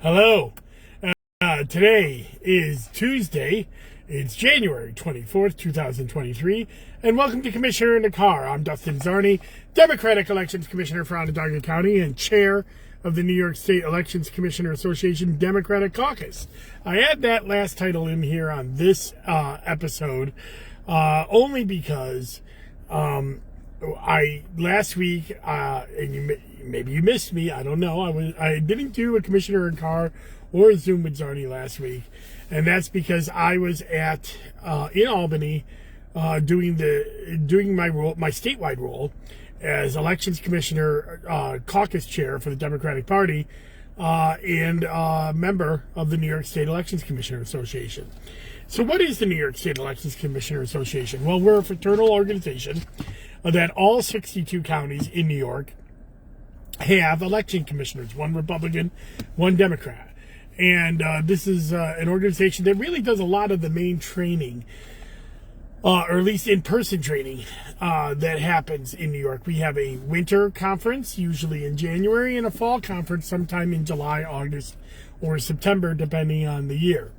Hello. Today is Tuesday. It's January 24th, 2023. And welcome to Commissioner in the Car. I'm Dustin Zarni, Democratic Elections Commissioner for Onondaga County and Chair of the New York State Elections Commissioner Association Democratic Caucus. I add that last title in here on this episode only because last week, and maybe you missed me, I don't know. I didn't do a Commissioner in Car or a Zoom with Zarni last week, and that's because I was in Albany doing my statewide role as Elections Commissioner, Caucus Chair for the Democratic Party, and member of the New York State Elections Commissioner Association. So what is the New York State Elections Commissioner Association? Well, we're a fraternal organization that all 62 counties in New York have election commissioners, one Republican, one Democrat. And this is an organization that really does a lot of the main training, or at least in-person training, that happens in New York. We have a winter conference, usually in January, and a fall conference sometime in July, August, or September, depending on the year.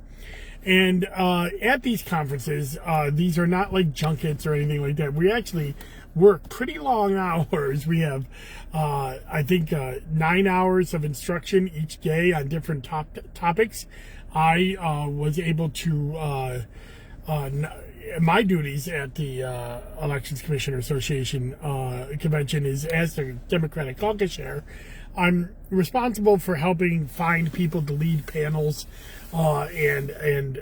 And at these conferences, these are not like junkets or anything like that. We actually work pretty long hours. We have, I think, 9 hours of instruction each day on different topics. I was able to, my duties at the Elections Commissioner Association convention is as the Democratic Caucus Chair. I'm responsible for helping find people to lead panels and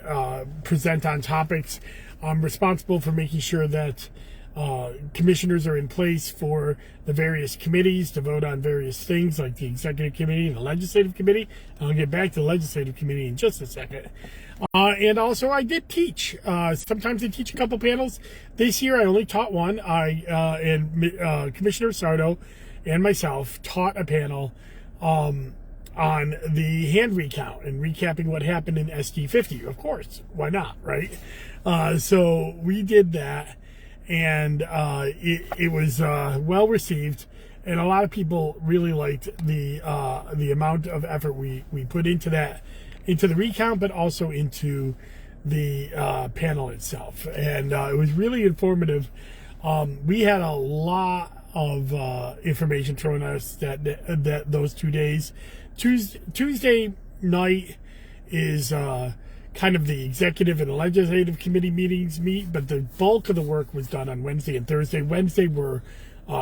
present on topics. I'm responsible for making sure that commissioners are in place for the various committees to vote on various things like the Executive Committee and the Legislative Committee. I'll get back to the Legislative Committee in just a second. And also I did teach. Sometimes I teach a couple panels. This year I only taught one. Commissioner Sardo and myself taught a panel on the hand recount and recapping what happened in SD 50. Of course, why not, right? So we did that, and it was well received, and a lot of people really liked the amount of effort we put into the recount, but also into the panel itself, and it was really informative. We had a lot of information thrown at us that those 2 days. Tuesday night is kind of the executive and the legislative committee meetings meet, but the bulk of the work was done on Wednesday and Thursday. Wednesday were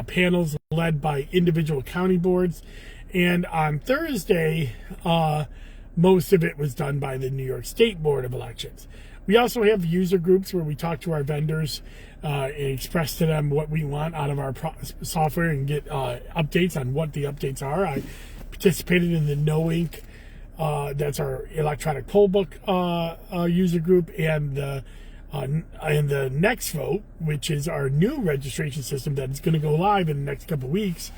panels led by individual county boards, and on Thursday, most of it was done by the New York State Board of Elections. We also have user groups where we talk to our vendors and express to them what we want out of our software and get updates on what the updates are. I participated in the No Ink, that's our electronic poll book user group, and the Next Vote, which is our new registration system that is going to go live in the next couple of weeks.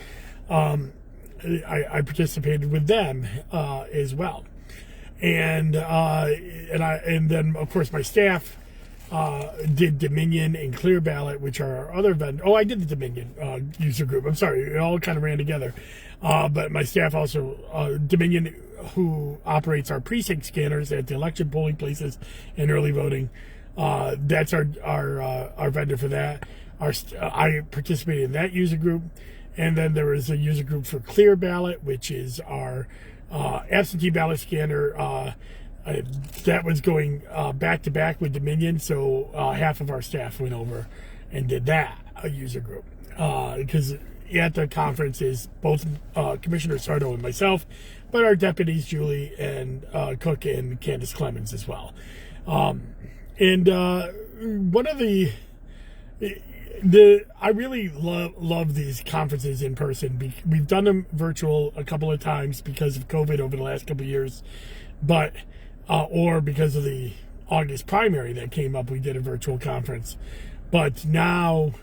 I participated with them as well. And then of course my staff did Dominion and Clear Ballot, which are our other vendors. Oh, I did the Dominion user group. I'm sorry, it all kind of ran together. But my staff also, Dominion, who operates our precinct scanners at the election polling places and early voting, that's our vendor for that. I participated in that user group, and then there was a user group for Clear Ballot, which is our absentee ballot scanner. That was going back to back with Dominion, so half of our staff went over and did that user group, because at the conference is both Commissioner Sardo and myself, but our deputies Julie and Cook and Candace Clemens as well. And one of I really love these conferences in person. We've done them virtual a couple of times because of COVID over the last couple of years, but or because of the August primary that came up, we did a virtual conference. But now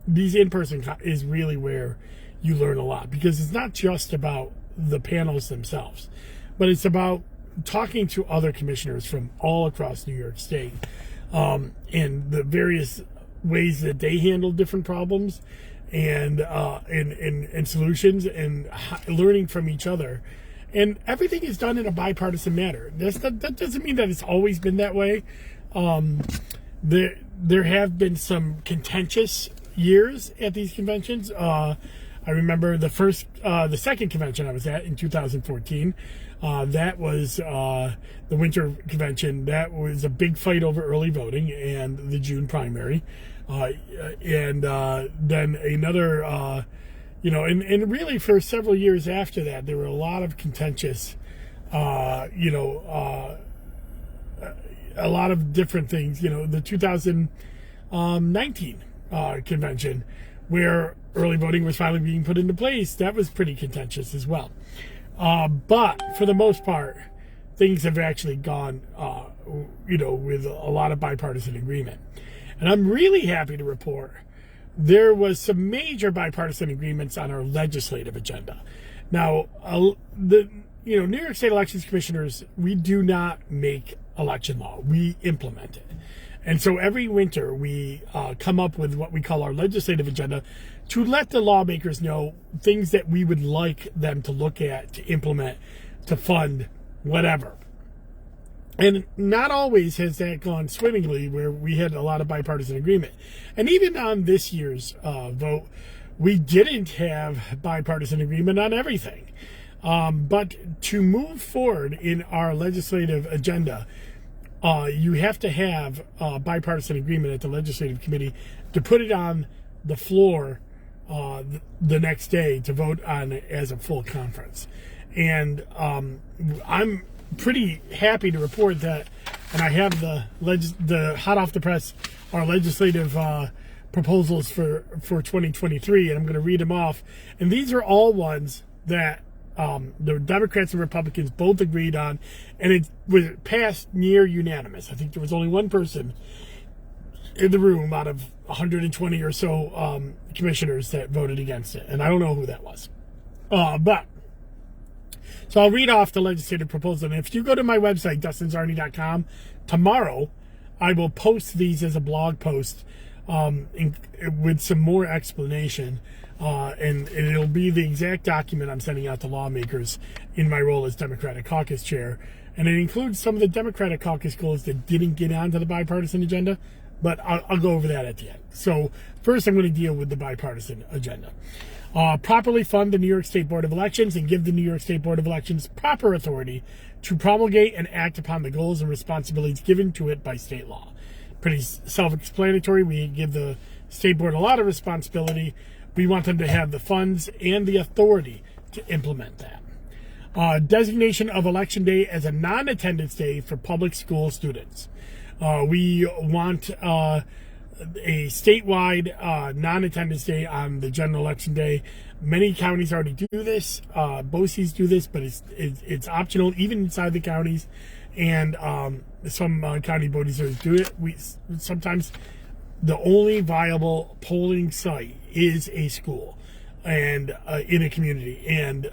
these in-person is really where you learn a lot, because it's not just about the panels themselves, but it's about talking to other commissioners from all across New York State, and the various ways that they handle different problems and solutions, and learning from each other And everything is done in a bipartisan manner. That doesn't mean that it's always been that way. There have been some contentious years at these conventions. I remember the second convention I was at in 2014. That was the winter convention. That was a big fight over early voting and the June primary. And then another, and really for several years after that, there were a lot of contentious, a lot of different things. The 2019 convention, where early voting was finally being put into place, that was pretty contentious as well. But for the most part, things have actually gone, with a lot of bipartisan agreement. And I'm really happy to report there was some major bipartisan agreements on our legislative agenda. Now, New York State Elections Commissioners, we do not make election law. We implement it. And so every winter we come up with what we call our legislative agenda to let the lawmakers know things that we would like them to look at, to implement, to fund, whatever. And not always has that gone swimmingly, where we had a lot of bipartisan agreement. And even on this year's vote, we didn't have bipartisan agreement on everything. But to move forward in our legislative agenda, you have to have bipartisan agreement at the legislative committee to put it on the floor the next day to vote on it as a full conference. And I'm pretty happy to report that, and I have the hot off the press, our legislative proposals for 2023, and I'm going to read them off. And these are all ones that the Democrats and Republicans both agreed on, and it was passed near unanimous. I think there was only one person in the room out of 120 or so commissioners that voted against it, and I don't know who that was. So I'll read off the legislative proposal. And if you go to my website, dustinzarny.com, tomorrow I will post these as a blog post with some more explanation. And it'll be the exact document I'm sending out to lawmakers in my role as Democratic Caucus Chair. And it includes some of the Democratic Caucus goals that didn't get onto the bipartisan agenda, but I'll go over that at the end. So first I'm going to deal with the bipartisan agenda. Properly fund the New York State Board of Elections and give the New York State Board of Elections proper authority to promulgate and act upon the goals and responsibilities given to it by state law. Pretty self-explanatory. We give the State Board a lot of responsibility. We want them to have the funds and the authority to implement that. Designation of Election Day as a non-attendance day for public school students. We want a statewide non-attendance day on the general election day. Many counties already do this. BOCES do this, but it's optional even inside the counties. And some county bodies do it. Sometimes the only viable polling site is a school and in a community. And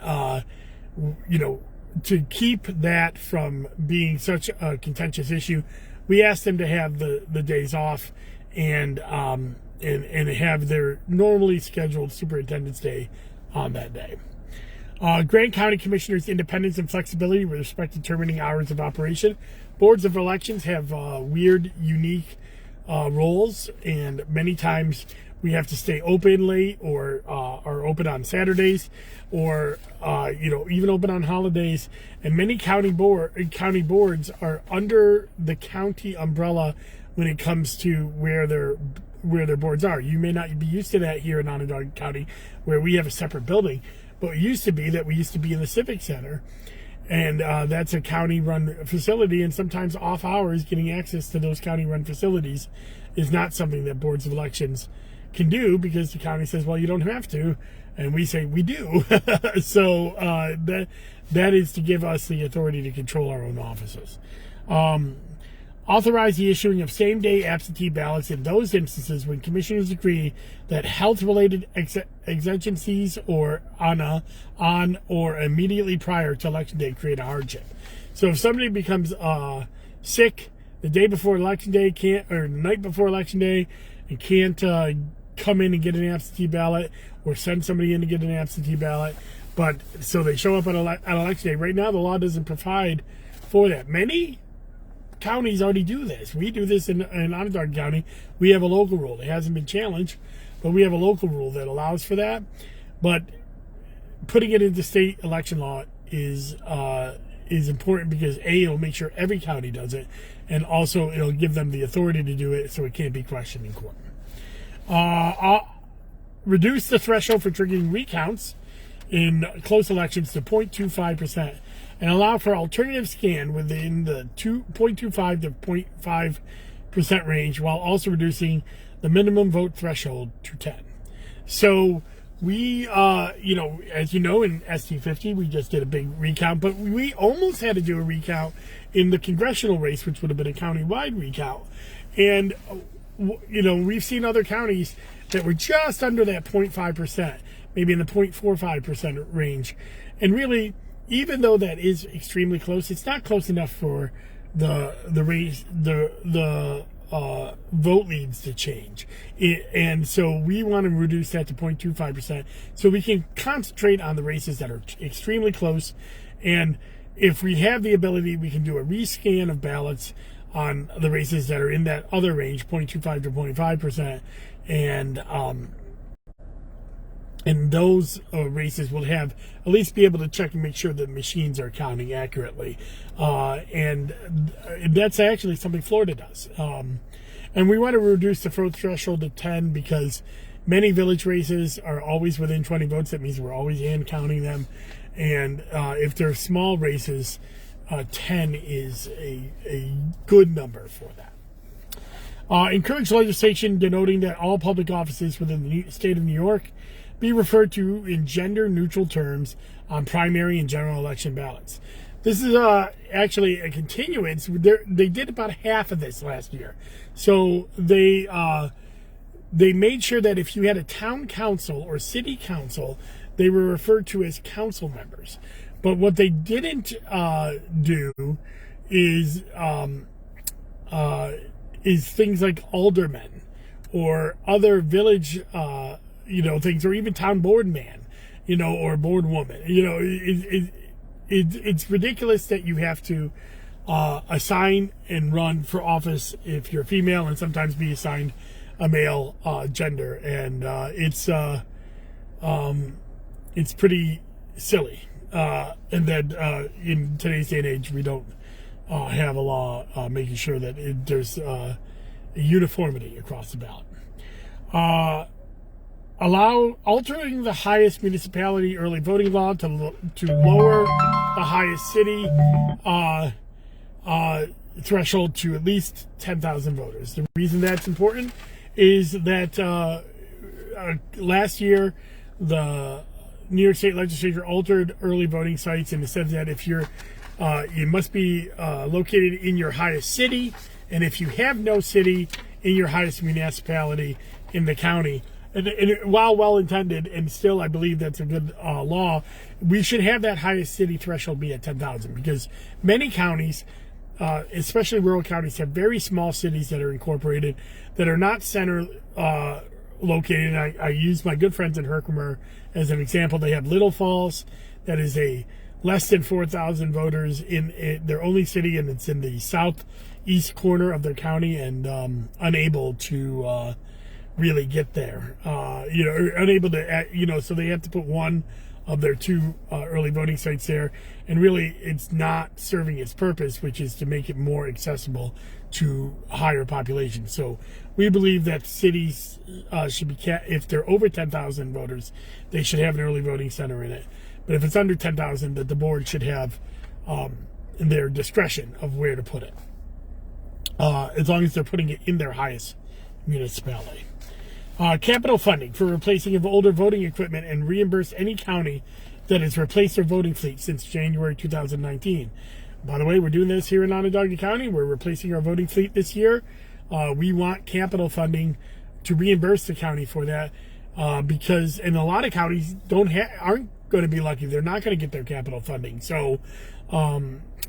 to keep that from being such a contentious issue, we asked them to have the days off and have their normally scheduled superintendent's day on that day. Grant County Commissioners' independence and flexibility with respect to determining hours of operation. Boards of elections have weird, unique roles, and many times we have to stay open late or are open on Saturdays or even open on holidays. And many county boards are under the county umbrella when it comes to where their boards are. You may not be used to that here in Onondaga County, where we have a separate building, but it used to be that we used to be in the Civic Center, and that's a county-run facility, and sometimes off hours, getting access to those county-run facilities is not something that boards of elections can do, because the county says, well, you don't have to, and we say we do. So that is to give us the authority to control our own offices. Authorize the issuing of same-day absentee ballots in those instances when commissioners agree that health-related exigencies or on or immediately prior to Election Day create a hardship. So if somebody becomes sick the day before Election Day, or the night before Election Day, and can't come in and get an absentee ballot, or send somebody in to get an absentee ballot, But so they show up on election day. Right now, the law doesn't provide for that. Many counties already do this. We do this in Onondaga County. We have a local rule. It hasn't been challenged, but we have a local rule that allows for that. But putting it into state election law is important because it'll make sure every county does it, and also it'll give them the authority to do it, so it can't be questioned in court. Reduce the threshold for triggering recounts in close elections to 0.25%, and allow for alternative scan within the 0.25 to 0.5% range, while also reducing the minimum vote threshold to 10. So we, as you know, in ST50, we just did a big recount, but we almost had to do a recount in the congressional race, which would have been a countywide recount. And, we've seen other counties that were just under that 0.5%, maybe in the 0.45% range. And really, even though that is extremely close, it's not close enough for the race, the vote leads to change. And so we want to reduce that to 0.25% so we can concentrate on the races that are extremely close. And if we have the ability, we can do a rescan of ballots on the races that are in that other range, 0.25 to 0.5%. And those races will have at least be able to check and make sure that machines are counting accurately. And that's actually something Florida does. And we want to reduce the vote threshold to 10 because many village races are always within 20 votes. That means we're always hand counting them. And if they're small races, 10 is a good number for that. Encourage legislation denoting that all public offices within the state of New York be referred to in gender-neutral terms on primary and general election ballots. This is actually a continuance. They did about half of this last year. So they made sure that if you had a town council or city council, they were referred to as council members. But what they didn't do is things like aldermen or other village things, or even town board man, or board woman. It's ridiculous that you have to assign and run for office if you're female, and sometimes be assigned a male gender, and it's pretty silly. And that in today's day and age, we don't have a law making sure that there's a uniformity across the ballot. Allow altering the highest municipality early voting law to lower the highest city threshold to at least 10,000 voters. The reason that's important is that last year the New York State Legislature altered early voting sites, and it said that if you must be located in your highest city, and if you have no city in your highest municipality in the county. And while well-intended, and still I believe that's a good law, we should have that highest city threshold be at 10,000, because many counties, especially rural counties, have very small cities that are incorporated, that are not center located. I use my good friends in Herkimer as an example. They have Little Falls, that is a less than 4,000 voters in their only city, and it's in the southeast corner of their county, and unable to really get there, unable to, so they have to put one of their two early voting sites there, and really it's not serving its purpose, which is to make it more accessible to higher populations. So we believe that cities should be, if they're over 10,000 voters, they should have an early voting center in it. But if it's under 10,000, that the board should have their discretion of where to put it, as long as they're putting it in their highest municipality. Capital funding for replacing of older voting equipment, and reimburse any county that has replaced their voting fleet since January 2019. By the way, we're doing this here in Onondaga County. We're replacing our voting fleet this year. We want capital funding to reimburse the county for that, because in a lot of counties aren't going to be lucky. They're not going to get their capital funding. So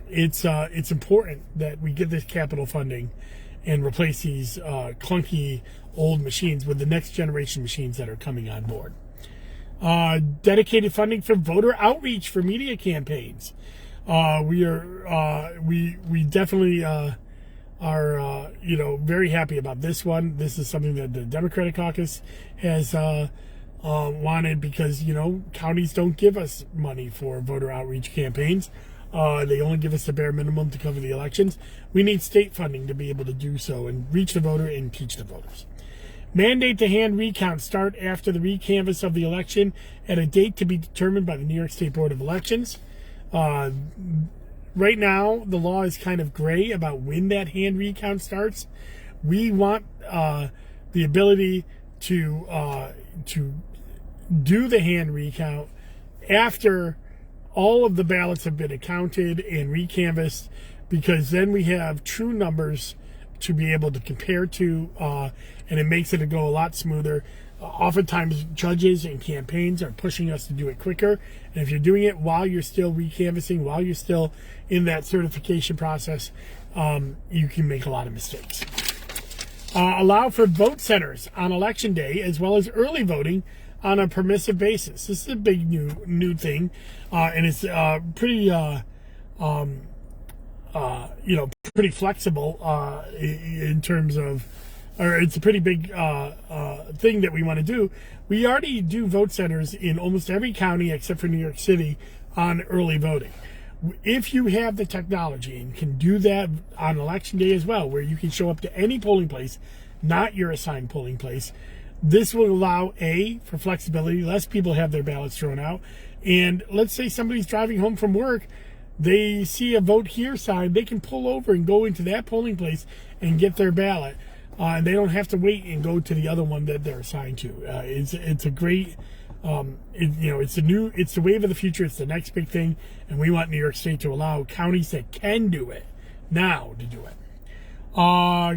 it's important that we get this capital funding and replace these clunky old machines with the next generation machines that are coming on board. Dedicated funding for voter outreach for media campaigns. We definitely are very happy about this one. This is something that the Democratic caucus has wanted, because counties don't give us money for voter outreach campaigns. They only give us the bare minimum to cover the elections. We need state funding to be able to do so and reach the voter and teach the voters. Mandate the hand recount start after the recanvass of the election at a date to be determined by the New York State Board of Elections. Right now, the law is kind of gray about when that hand recount starts. We want the ability to do the hand recount after all of the ballots have been accounted and recanvassed, because then we have true numbers to be able to compare to, and it makes it go a lot smoother. Oftentimes, judges and campaigns are pushing us to do it quicker, and if you're doing it while you're still recanvassing, while you're still in that certification process, you can make a lot of mistakes. Allow for vote centers on election day, as well as early voting on a permissive basis. This is a big new thing, and it's pretty pretty flexible in terms of, or it's a pretty big thing that we want to do. We already do vote centers in almost every county except for New York City on early voting. If you have the technology and can do that on election day as well, where you can show up to any polling place, not your assigned polling place, this will allow, for flexibility, less people have their ballots thrown out. And let's say somebody's driving home from work, they see a vote here sign, they can pull over and go into that polling place and get their ballot. And they don't have to wait and go to the other one that they're assigned to. It's a great, it's the wave of the future. It's the next big thing. And we want New York State to allow counties that can do it now to do it.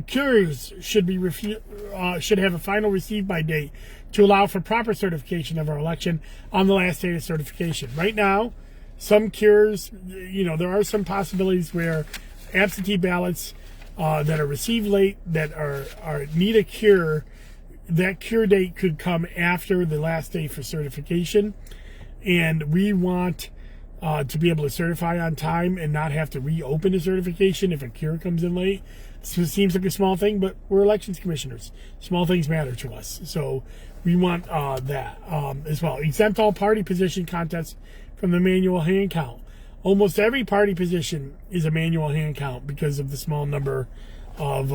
Cures should have a final receive by date to allow for proper certification of our election on the last day of certification. Right now, some cures, there are some possibilities where absentee ballots that are received late, that are need a cure, that cure date could come after the last day for certification, and we want to be able to certify on time and not have to reopen the certification if a cure comes in late. So it seems like a small thing, but we're elections commissioners. Small things matter to us. So we want that as well. Exempt all party position contests from the manual hand count. Almost every party position is a manual hand count because of the small number of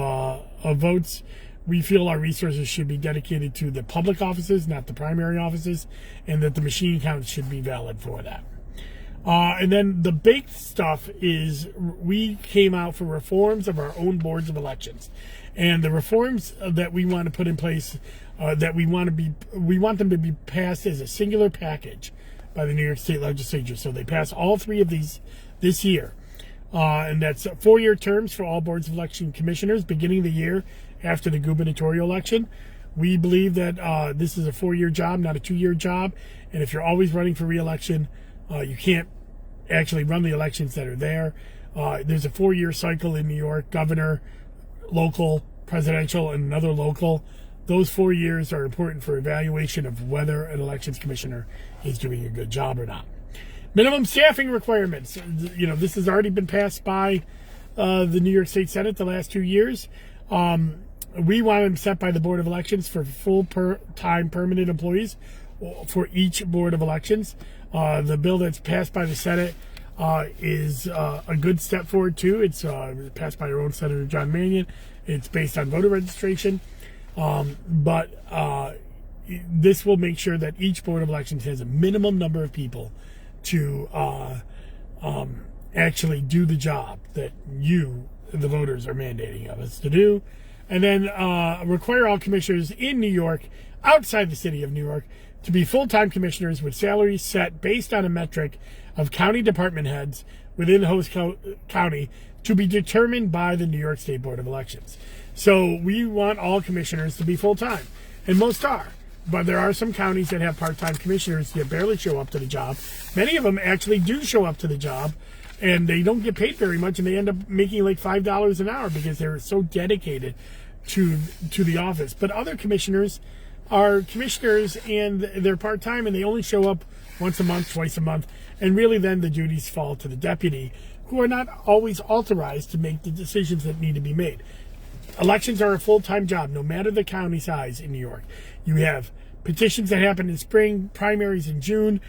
votes. We feel our resources should be dedicated to the public offices, not the primary offices, and that the machine counts should be valid for that. And then the big stuff is we came out for reforms of our own boards of elections, and the reforms that we want to put in place, we want them to be passed as a singular package by the New York State Legislature. So they pass all three of these this year, and that's 4-year terms for all boards of election commissioners beginning the year after the gubernatorial election. We believe that this is a 4-year job, not a 2-year job, and if you're always running for re-election, you can't actually run the elections that are there. There's a 4-year cycle in New York: governor, local, presidential, and another local. Those 4 years are important for evaluation of whether an elections commissioner is doing a good job or not. Minimum staffing requirements. This has already been passed by the New York State Senate the last 2 years. We want them set by the Board of Elections for full-time permanent employees for each Board of Elections. The bill that's passed by the Senate is a good step forward, too. It's passed by our own Senator John Mannion. It's based on voter registration. But this will make sure that each Board of Elections has a minimum number of people to actually do the job that the voters, are mandating of us to do. And then require all commissioners in New York, outside the city of New York, to be full-time commissioners with salaries set based on a metric of county department heads within the host county to be determined by the New York State Board of Elections. So we want all commissioners to be full-time, and most are. But there are some counties that have part-time commissioners that barely show up to the job. Many of them actually do show up to the job, and they don't get paid very much, and they end up making like $5 an hour because they're so dedicated to the office. But other commissioners are commissioners, and they're part-time, and they only show up once a month, twice a month, and really then the duties fall to the deputy, who are not always authorized to make the decisions that need to be made. Elections are a full-time job, no matter the county size in New York. You have petitions that happen in spring, primaries in June,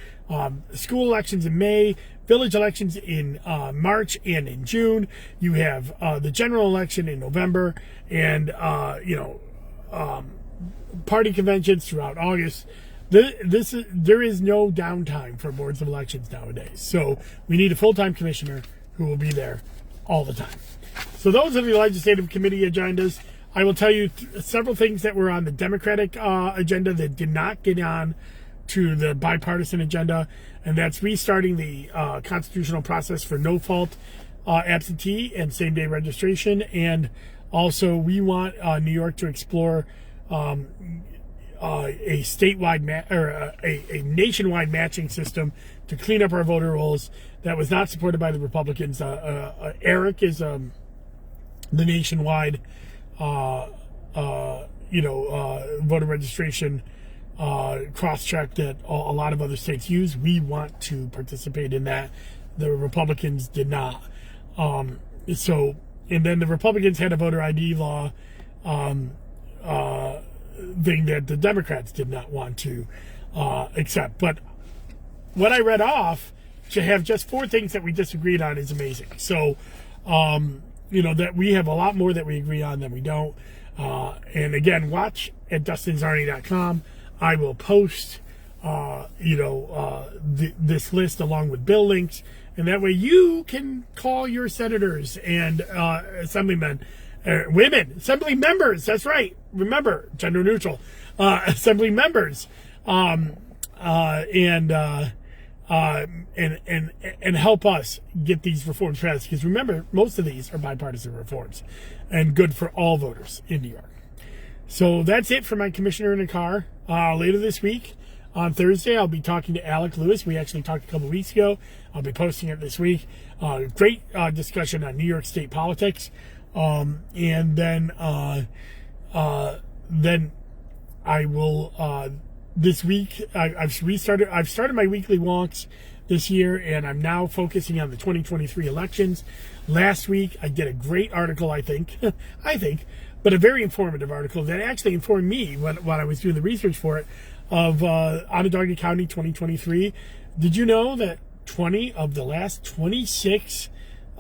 school elections in May, village elections in March and in June. You have the general election in November, and party conventions throughout August. There is no downtime for boards of elections nowadays. So we need a full-time commissioner who will be there all the time. So those are the legislative committee agendas. I will tell you several things that were on the Democratic agenda that did not get on to the bipartisan agenda, and that's restarting the constitutional process for no-fault absentee and same-day registration. And also, we want New York to explore a statewide a nationwide matching system to clean up our voter rolls. That was not supported by the Republicans. Eric is the nationwide voter registration cross-check that a lot of other states use. We want to participate in that. The Republicans did not. And then the Republicans had a voter ID law thing that the Democrats did not want to accept. But what I read off, to have just 4 things that we disagreed on, is amazing. So, that we have a lot more that we agree on than we don't. And again, watch at DustinZarni.com. I will post, this list along with bill links, and that way you can call your senators and assembly members. That's right. Remember, gender neutral, assembly members, and help us get these reforms passed. Because remember, most of these are bipartisan reforms and good for all voters in New York. So that's it for my commissioner in a car. Later this week, on Thursday, I'll be talking to Alec Lewis. We actually talked a couple weeks ago. I'll be posting it this week. Great discussion on New York State politics. And then I will, this week, I've started my weekly walks this year, and I'm now focusing on the 2023 elections. Last week, I did a great article, I think, but a very informative article that actually informed me when I was doing the research for it, of Onondaga County 2023. Did you know that 20 of the last 26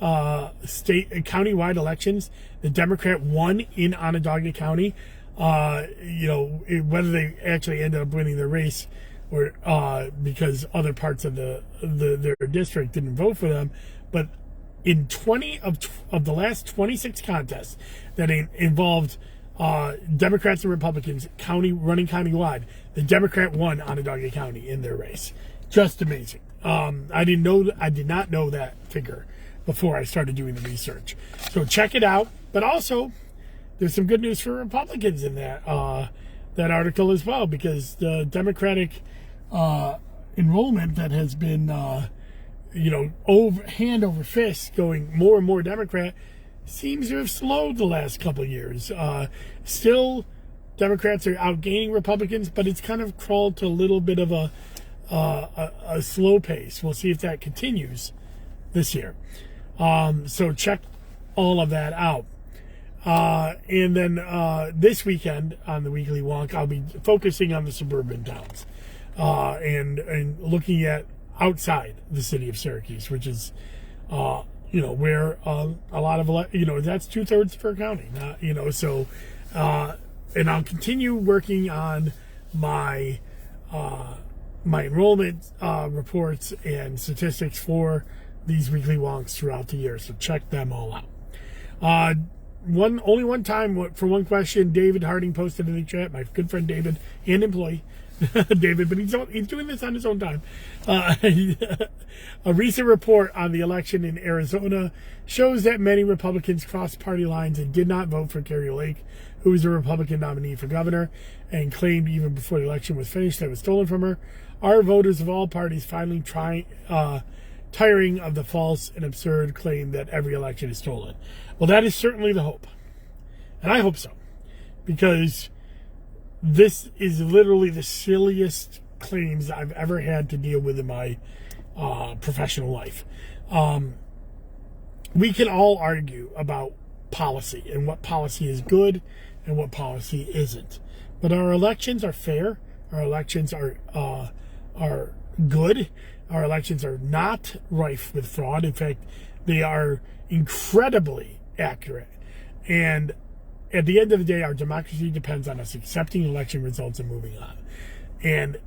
countywide elections, the Democrat won in Onondaga County? Whether they actually ended up winning the race or because other parts of their district didn't vote for them, but in 20 of the last 26 contests that involved Democrats and Republicans running countywide, the Democrat won Onondaga County in their race. Just amazing. I did not know that figure before I started doing the research. So check it out. But also, there's some good news for Republicans in that article as well, because the Democratic enrollment that has been hand over fist going more and more Democrat seems to have slowed the last couple of years. Still, Democrats are outgaining Republicans, but it's kind of crawled to a little bit of a slow pace. We'll see if that continues this year. So check all of that out. And then this weekend on the Weekly Wonk, I'll be focusing on the suburban towns and looking at outside the city of Syracuse, which is where a lot of that's 2/3 of our county. And I'll continue working on my enrollment reports and statistics for these Weekly Wonks throughout the year. So check them all out. Only one time for one question, David Harding posted in the chat. My good friend David, and employee David, but he's doing this on his own time. A recent report on the election in Arizona shows that many Republicans crossed party lines and did not vote for Carrie Lake, who was a Republican nominee for governor, and claimed even before the election was finished that it was stolen from her. Our voters of all parties finally tiring of the false and absurd claim that every election is stolen. Well, that is certainly the hope. And I hope so. Because this is literally the silliest claims I've ever had to deal with in my professional life. We can all argue about policy and what policy is good and what policy isn't. But our elections are fair. Our elections are good. Our elections are not rife with fraud. In fact, they are incredibly accurate. And at the end of the day, our democracy depends on us accepting election results and moving on. And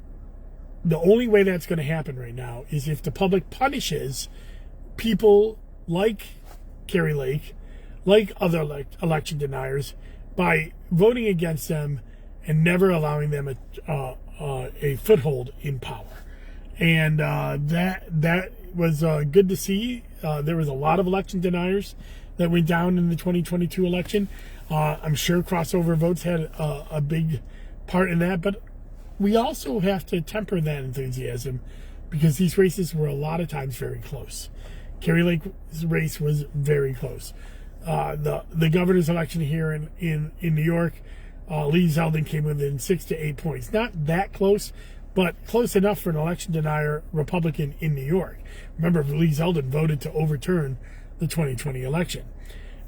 the only way that's going to happen right now is if the public punishes people like Kari Lake, like other election deniers, by voting against them and never allowing them a foothold in power. And that was good to see. There was a lot of election deniers that went down in the 2022 election. I'm sure crossover votes had a big part in that, but we also have to temper that enthusiasm because these races were a lot of times very close. Kari Lake's race was very close. The governor's election here in New York, Lee Zeldin came within 6 to 8 points. Not that close, but close enough for an election denier Republican in New York. Remember, Lee Zeldin voted to overturn the 2020 election.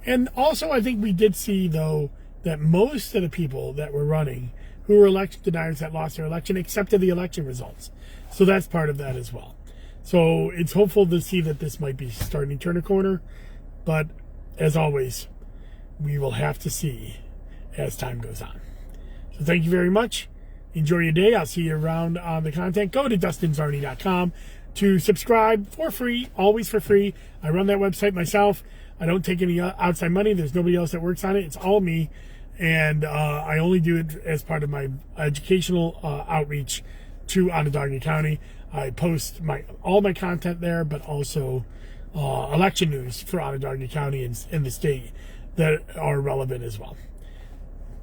And also, I think we did see, though, that most of the people that were running who were election deniers that lost their election accepted the election results. So that's part of that as well. So it's hopeful to see that this might be starting to turn a corner. But as always, we will have to see as time goes on. So thank you very much. Enjoy your day. I'll see you around on the content. Go to DustinZarni.com to subscribe for free, always for free. I run that website myself. I don't take any outside money. There's nobody else that works on it. It's all me. And I only do it as part of my educational outreach to Onondaga County. I post all my content there, but also election news for Onondaga County and the state that are relevant as well.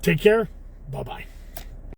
Take care. Bye-bye.